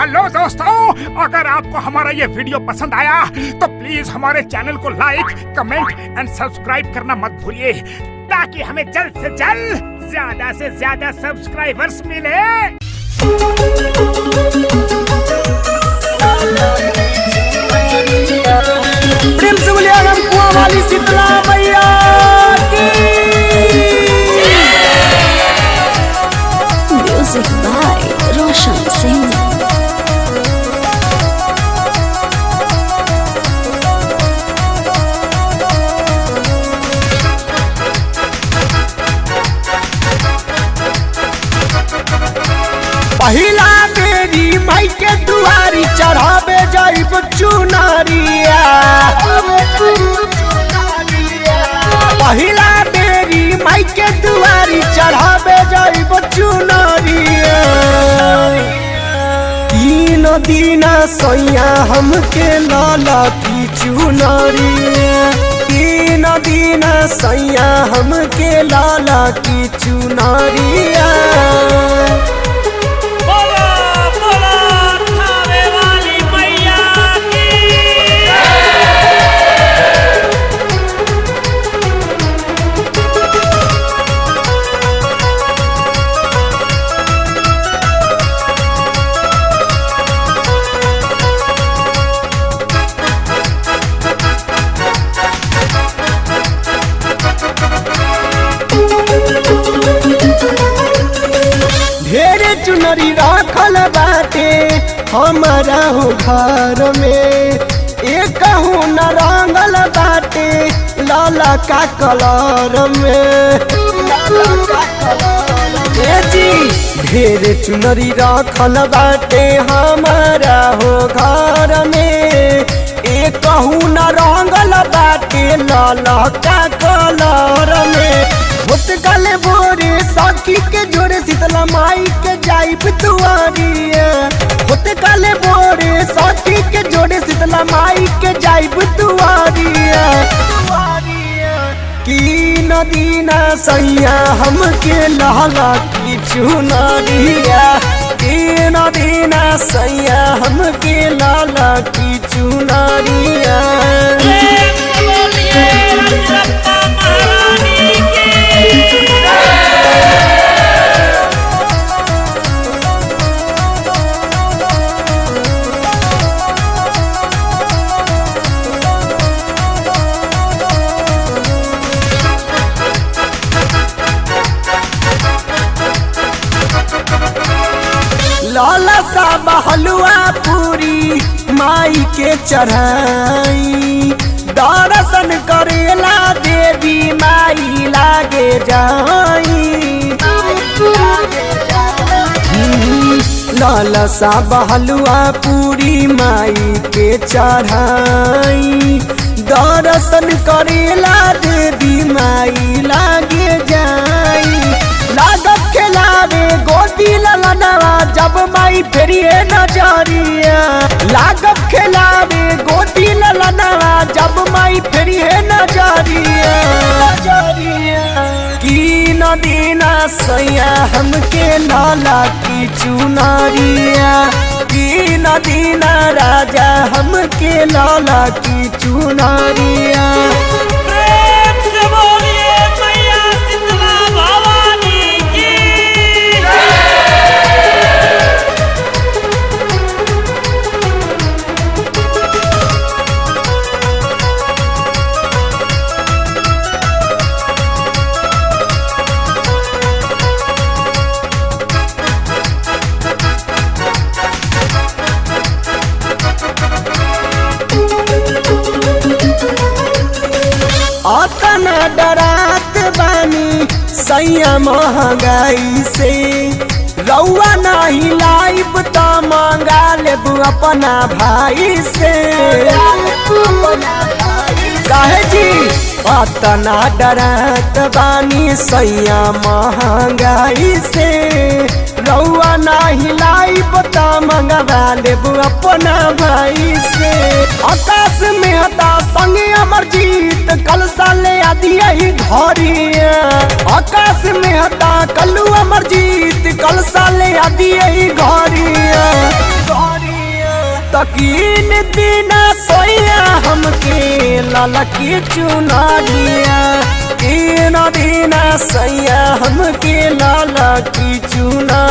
Hello दोस्तों, अगर आपको हमारा ये वीडियो पसंद आया तो प्लीज हमारे चैनल को लाइक, कमेंट एंड सब्सक्राइब करना मत भूलिए, ताकि हमें जल्द से ज्यादा सब्सक्राइबर्स मिले। प्रेम से बोलिए हम कुआं वाली शीतला मैया की। Music by Roshan Singh. पहिला बेरी माई के दुआरी चढ़ावे जाइब चुनरिया। पहिला बेरी माई के दुआरी चढ़ावे जाइब चुनरिया। 3 दिन सैया हमके लाला की चुनरिया। 3 दिन सैया हमके लाला की चुनरिया। ढेरे चुनरी राखल बाटे हमारा हो घर में। एक न रंगल बाटे लाला का कलर में। जी ढेरे चुनरी राखल बाटे हमारा हो घर में। एक न रंगल बाटे लाला का कलर में। होत काले भोरे साखी के जोड़े शीतला माई के जाइब दुआरिया। होत काले भोरे साखी के जोड़े शीतला माई के जाइब दुआरिया। 3 दिन सैया हमके लाला की चुनरिया। 3 दिन सैया हमके लाला की चुनरिया। लाला सा हलवा पूरी माई के चढ़ाई। दर्शन करेला देवी माई लागे जाई। लाला सा हलवा पूरी माई के चढ़ाई। दर्शन करेला देवी माई लागे जाई। लागत खिलावे गोदी ललनवा जब माई फेरिए नजरिया। लागत खिलावे गोदी ललनवा जब माई फेरिए नजरिया। 3 दिन सैया हमके लाला की चुनरिया। 3 दिन राजा हमके लाला की चुनरिया। अतना डरात बानी सैया महंगाई से। रउआ नहीं लाइब त मंगा लेब अपना भाई से। काहे जी अतना डरात बानी सैया महंगाई से। रउआ नहीं लाइब त मंगवा लेब अपना भाई से। आकाश में हता संगे अमरजीत कल साले आदि घरिया। आकाश में हता कल्लू अमरजीत कल साले आदि घरिया। तकीन दीना सोया हमके लाला की चुनरिया, कीन दीना सैया हमके लाला की चुनरिया।